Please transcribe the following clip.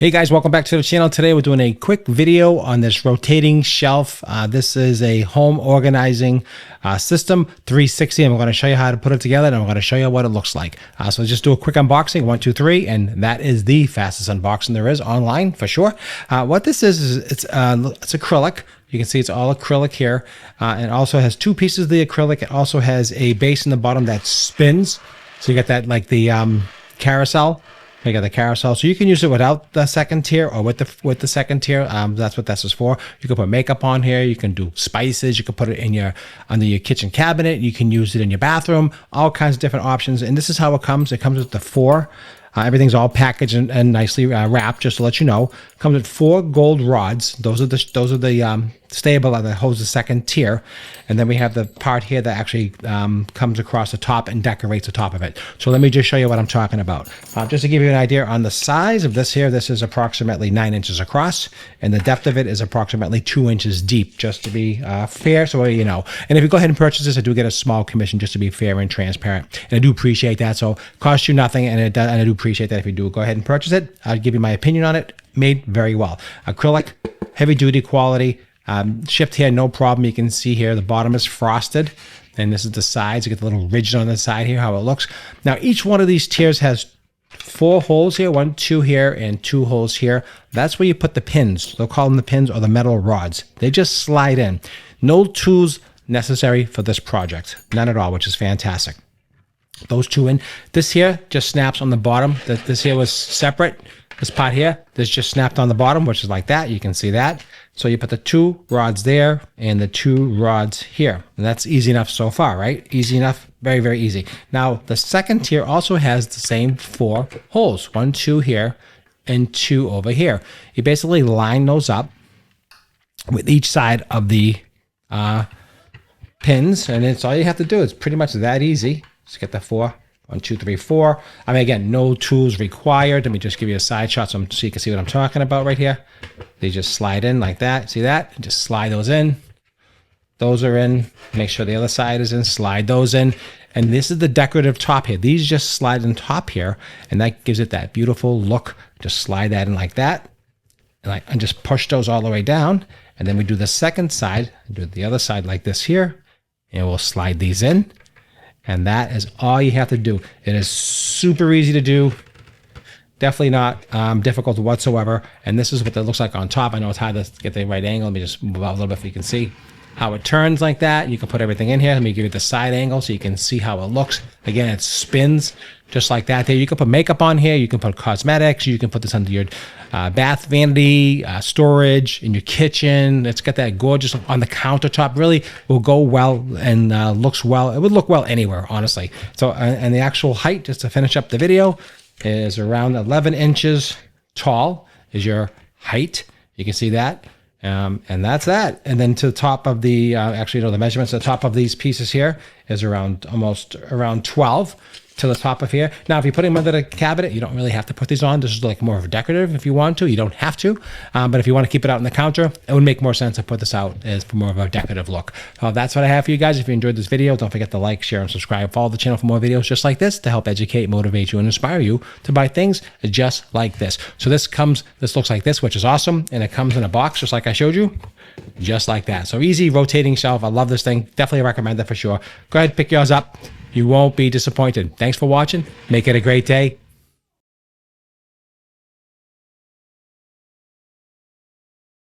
Hey guys, welcome back to the channel. Today we're doing a quick video on this rotating shelf. This is a home organizing system 360. I'm going to show you how to put it together and I'm going to show you what it looks like. So just do a quick unboxing, 1, 2, 3, and that is the fastest unboxing there is online for sure. What this is it's acrylic. You can see it's all acrylic here. And it also has two pieces of the acrylic. It also has a base in the bottom that spins. So you get that like the carousel. You got the carousel, so you can use it without the second tier or with the second tier. That's what this is for. You can put makeup on here. You can do spices. You can put it in under your kitchen cabinet. You can use it in your bathroom. All kinds of different options. And this is how it comes. It comes with the 4. Everything's all packaged and nicely wrapped. Just to let you know, it comes with 4 gold rods. Those are the stable that holds the second tier, and then we have the part here that actually comes across the top and decorates the top of it. So let me just show you what I'm talking about. Just to give you an idea on the size of this here, this is approximately 9 inches across, and the depth of it is approximately 2 inches deep, just to be fair, so you know. And if you go ahead and purchase this, I do get a small commission just to be fair and transparent, and I do appreciate that. So it costs you nothing, and I do appreciate that if you do go ahead and purchase it. I'll give you my opinion on it. Made very well. Acrylic, heavy duty quality. Shipped here, no problem. You can see here the bottom is frosted, and this is the sides. You get the little ridge on the side here, how it looks. Now, each one of these tiers has 4 holes here, 1, 2 here, and 2 holes here. That's where you put the pins. They'll call them the pins or the metal rods. They just slide in. No tools necessary for this project. None at all, which is fantastic. Those 2 in. This here just snaps on the bottom. This here was separate. This part here, this just snapped on the bottom, which is like that. You can see that. So you put the 2 rods there and the 2 rods here. And that's easy enough so far, right? Easy enough. Very, very easy. Now, the second tier also has the same 4 holes. 1, 2 here, and 2 over here. You basically line those up with each side of the pins, and it's all you have to do. It's pretty much that easy. Just get the 4. 1, 2, 3, 4. I mean, again, no tools required. Let me just give you a side shot so you can see what I'm talking about right here. They just slide in like that. See that? Just slide those in. Those are in. Make sure the other side is in. Slide those in. And this is the decorative top here. These just slide in top here, and that gives it that beautiful look. Just slide that in like that. And just push those all the way down. And then we do the second side. Do the other side like this here. And we'll slide these in. And that is all you have to do. It is super easy to do. Definitely not difficult whatsoever. And this is what that looks like on top. I know it's hard to get the right angle. Let me just move out a little bit so you can see how it turns like that. You can put everything in here. Let me give you the side angle so you can see how it looks. Again, it spins just like that there. You can put makeup on here. You can put cosmetics. You can put this under your bath vanity, storage, in your kitchen. It's got that gorgeous on the countertop. Really will go well and looks well. It would look well anywhere, honestly. So, and the actual height, just to finish up the video, is around 11 inches tall is your height. You can see that. And that's that. And then to the top of the, the measurements to the top of these pieces here is almost around 12 to the top of here. Now, if you put them under the cabinet, you don't really have to put these on. This is like more of a decorative if you want to. You don't have to. But if you want to keep it out on the counter, it would make more sense to put this out as for more of a decorative look. That's what I have for you guys. If you enjoyed this video, don't forget to like, share, and subscribe. Follow the channel for more videos just like this to help educate, motivate you, and inspire you to buy things just like this. So this looks like this, which is awesome. And it comes in a box just like I showed you. Just like that. So easy rotating shelf. I love this thing. Definitely recommend it for sure. Go ahead, pick yours up. You won't be disappointed. Thanks for watching. Make it a great day.